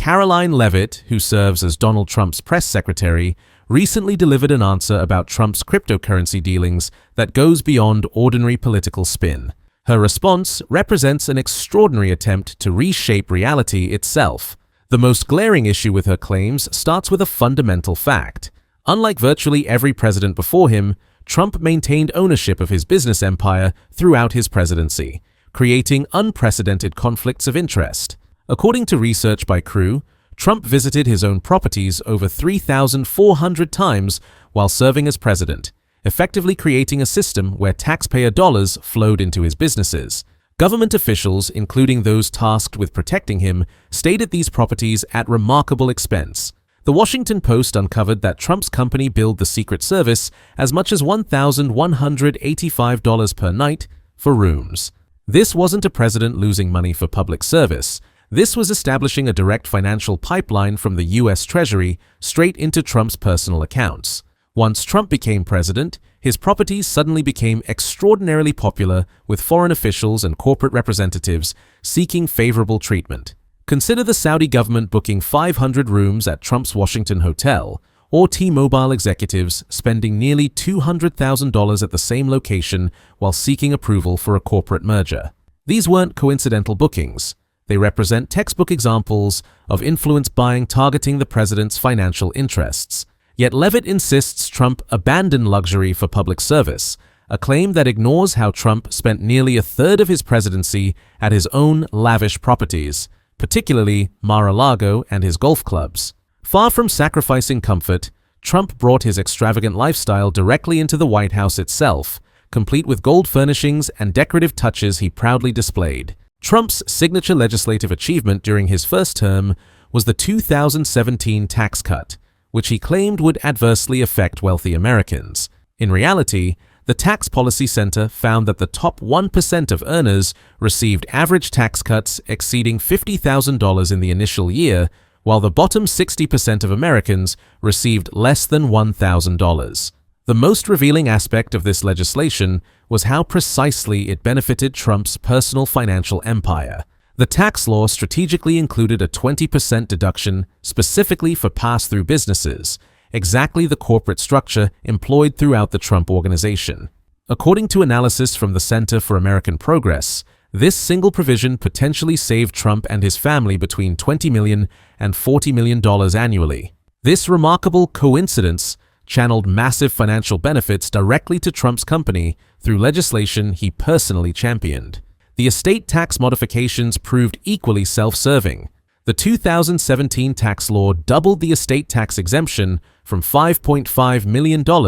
Karoline Leavitt, who serves as Donald Trump's press secretary, recently delivered an answer about Trump's cryptocurrency dealings that goes beyond ordinary political spin. Her response represents an extraordinary attempt to reshape reality itself. The most glaring issue with her claims starts with a fundamental fact. Unlike virtually every president before him, Trump maintained ownership of his business empire throughout his presidency, creating unprecedented conflicts of interest. According to research by Crew, Trump visited his own properties over 3,400 times while serving as president, effectively creating a system where taxpayer dollars flowed into his businesses. Government officials, including those tasked with protecting him, stayed at these properties at remarkable expense. The Washington Post uncovered that Trump's company billed the Secret Service as much as $1,185 per night for rooms. This wasn't a president losing money for public service. This was establishing a direct financial pipeline from the U.S. Treasury straight into Trump's personal accounts. Once Trump became president, his properties suddenly became extraordinarily popular with foreign officials and corporate representatives seeking favorable treatment. Consider the Saudi government booking 500 rooms at Trump's Washington hotel, or T-Mobile executives spending nearly $200,000 at the same location while seeking approval for a corporate merger. These weren't coincidental bookings. They represent textbook examples of influence buying targeting the president's financial interests. Yet Leavitt insists Trump abandoned luxury for public service, a claim that ignores how Trump spent nearly a third of his presidency at his own lavish properties, particularly Mar-a-Lago and his golf clubs. Far from sacrificing comfort, Trump brought his extravagant lifestyle directly into the White House itself, complete with gold furnishings and decorative touches he proudly displayed. Trump's signature legislative achievement during his first term was the 2017 tax cut, which he claimed would adversely affect wealthy Americans. In reality, the Tax Policy Center found that the top 1% of earners received average tax cuts exceeding $50,000 in the initial year, while the bottom 60% of Americans received less than $1,000. The most revealing aspect of this legislation was how precisely it benefited Trump's personal financial empire. The tax law strategically included a 20% deduction specifically for pass-through businesses, exactly the corporate structure employed throughout the Trump organization. According to analysis from the Center for American Progress, this single provision potentially saved Trump and his family between $20 million and $40 million annually. This remarkable coincidence channeled massive financial benefits directly to Trump's company through legislation he personally championed. The estate tax modifications proved equally self-serving. The 2017 tax law doubled the estate tax exemption from $5.5 million to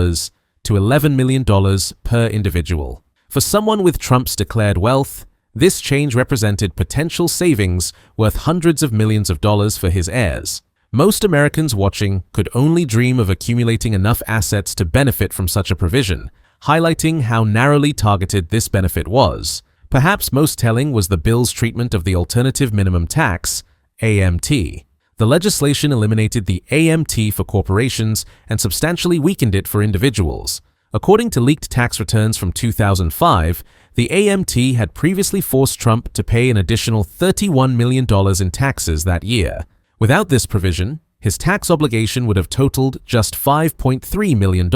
$11 million per individual. For someone with Trump's declared wealth, this change represented potential savings worth hundreds of millions of dollars for his heirs. Most Americans watching could only dream of accumulating enough assets to benefit from such a provision, highlighting how narrowly targeted this benefit was. Perhaps most telling was the bill's treatment of the Alternative Minimum Tax, AMT. The legislation eliminated the AMT for corporations and substantially weakened it for individuals. According to leaked tax returns from 2005, the AMT had previously forced Trump to pay an additional $31 million in taxes that year. Without this provision, his tax obligation would have totaled just $5.3 million.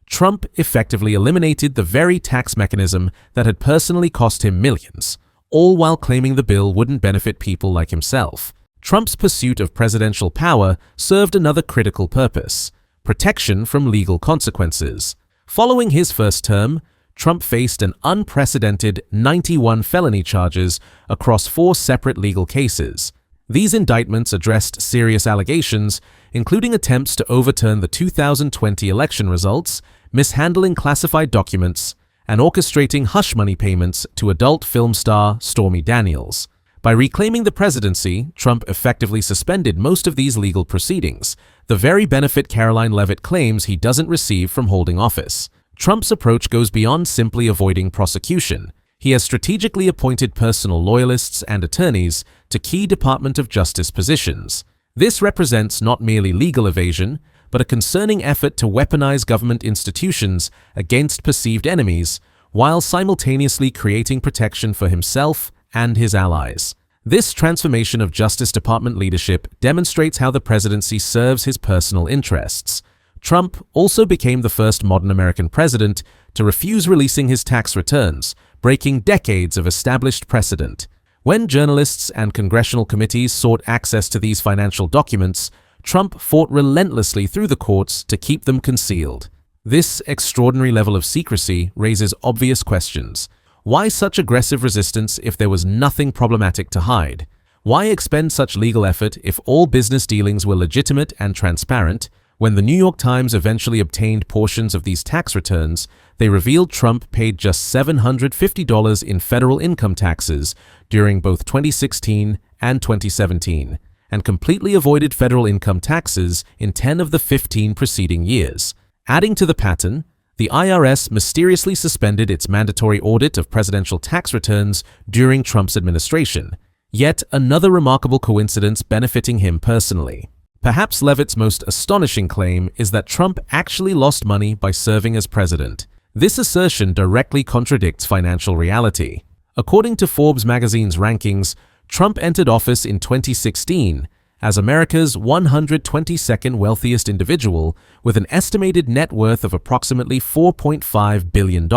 Trump effectively eliminated the very tax mechanism that had personally cost him millions, all while claiming the bill wouldn't benefit people like himself. Trump's pursuit of presidential power served another critical purpose: protection from legal consequences. Following his first term, Trump faced an unprecedented 91 felony charges across 4 separate legal cases. These indictments addressed serious allegations, including attempts to overturn the 2020 election results, mishandling classified documents, and orchestrating hush money payments to adult film star Stormy Daniels. By reclaiming the presidency, Trump effectively suspended most of these legal proceedings, the very benefit Karoline Leavitt claims he doesn't receive from holding office. Trump's approach goes beyond simply avoiding prosecution. He has strategically appointed personal loyalists and attorneys to key Department of Justice positions. This represents not merely legal evasion, but a concerning effort to weaponize government institutions against perceived enemies, while simultaneously creating protection for himself and his allies. This transformation of Justice Department leadership demonstrates how the presidency serves his personal interests. Trump also became the first modern American president to refuse releasing his tax returns, breaking decades of established precedent. When journalists and congressional committees sought access to these financial documents, Trump fought relentlessly through the courts to keep them concealed. This extraordinary level of secrecy raises obvious questions. Why such aggressive resistance if there was nothing problematic to hide? Why expend such legal effort if all business dealings were legitimate and transparent? When the New York Times eventually obtained portions of these tax returns, they revealed Trump paid just $750 in federal income taxes during both 2016 and 2017, and completely avoided federal income taxes in 10 of the 15 preceding years. Adding to the pattern, the IRS mysteriously suspended its mandatory audit of presidential tax returns during Trump's administration. Yet another remarkable coincidence benefiting him personally. Perhaps Levitt's most astonishing claim is that Trump actually lost money by serving as president. This assertion directly contradicts financial reality. According to Forbes magazine's rankings, Trump entered office in 2016 as America's 122nd wealthiest individual with an estimated net worth of approximately $4.5 billion.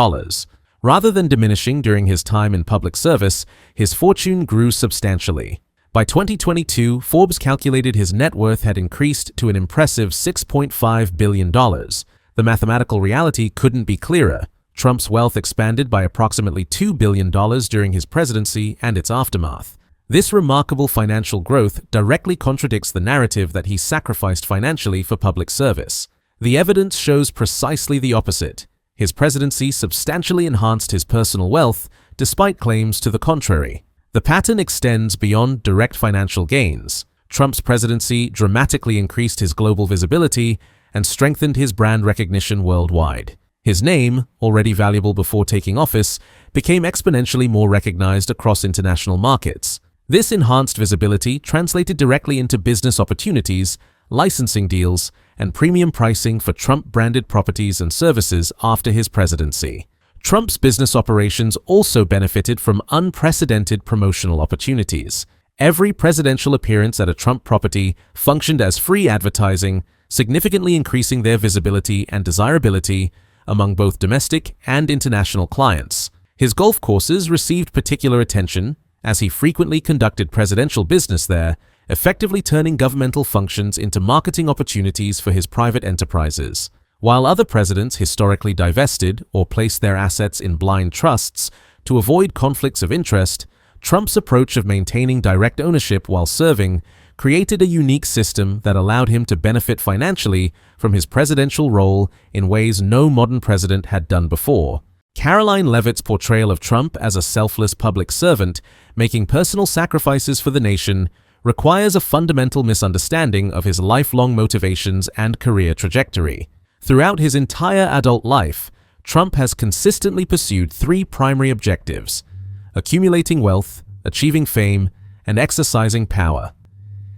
Rather than diminishing during his time in public service, his fortune grew substantially. By 2022, Forbes calculated his net worth had increased to an impressive $6.5 billion. The mathematical reality couldn't be clearer. Trump's wealth expanded by approximately $2 billion during his presidency and its aftermath. This remarkable financial growth directly contradicts the narrative that he sacrificed financially for public service. The evidence shows precisely the opposite. His presidency substantially enhanced his personal wealth, despite claims to the contrary. The pattern extends beyond direct financial gains. Trump's presidency dramatically increased his global visibility and strengthened his brand recognition worldwide. His name, already valuable before taking office, became exponentially more recognized across international markets. This enhanced visibility translated directly into business opportunities, licensing deals, and premium pricing for Trump-branded properties and services after his presidency. Trump's business operations also benefited from unprecedented promotional opportunities. Every presidential appearance at a Trump property functioned as free advertising, significantly increasing their visibility and desirability among both domestic and international clients. His golf courses received particular attention as he frequently conducted presidential business there, effectively turning governmental functions into marketing opportunities for his private enterprises. While other presidents historically divested or placed their assets in blind trusts to avoid conflicts of interest, Trump's approach of maintaining direct ownership while serving created a unique system that allowed him to benefit financially from his presidential role in ways no modern president had done before. Caroline Levitt's portrayal of Trump as a selfless public servant, making personal sacrifices for the nation, requires a fundamental misunderstanding of his lifelong motivations and career trajectory. Throughout his entire adult life, Trump has consistently pursued three primary objectives: accumulating wealth, achieving fame, and exercising power.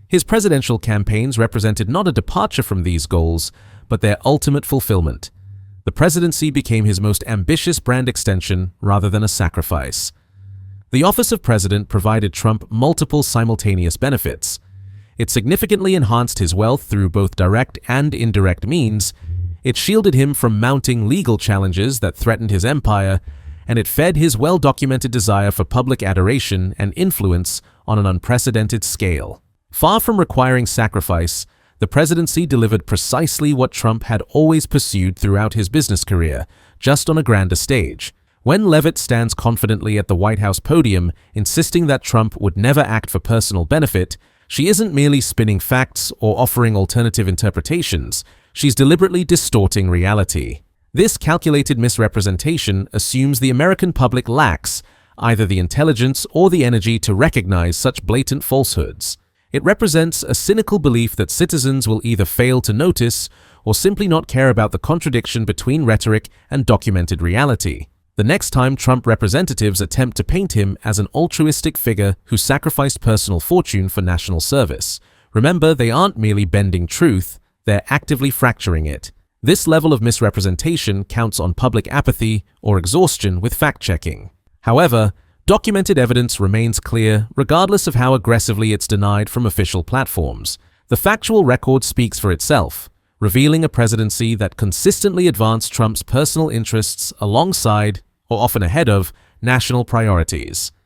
His presidential campaigns represented not a departure from these goals, but their ultimate fulfillment. The presidency became his most ambitious brand extension rather than a sacrifice. The office of president provided Trump multiple simultaneous benefits. It significantly enhanced his wealth through both direct and indirect means. It shielded him from mounting legal challenges that threatened his empire, and it fed his well-documented desire for public adoration and influence on an unprecedented scale. Far from requiring sacrifice, the presidency delivered precisely what Trump had always pursued throughout his business career, just on a grander stage. When Levitt stands confidently at the White House podium, insisting that Trump would never act for personal benefit, she isn't merely spinning facts or offering alternative interpretations. She's deliberately distorting reality. This calculated misrepresentation assumes the American public lacks either the intelligence or the energy to recognize such blatant falsehoods. It represents a cynical belief that citizens will either fail to notice or simply not care about the contradiction between rhetoric and documented reality. The next time Trump representatives attempt to paint him as an altruistic figure who sacrificed personal fortune for national service, remember they aren't merely bending truth, they're actively fracturing it. This level of misrepresentation counts on public apathy or exhaustion with fact-checking. However, Documented evidence remains clear, regardless of how aggressively it's denied from official platforms. The factual record speaks for itself, revealing a presidency that consistently advanced Trump's personal interests alongside, or often ahead of, national priorities.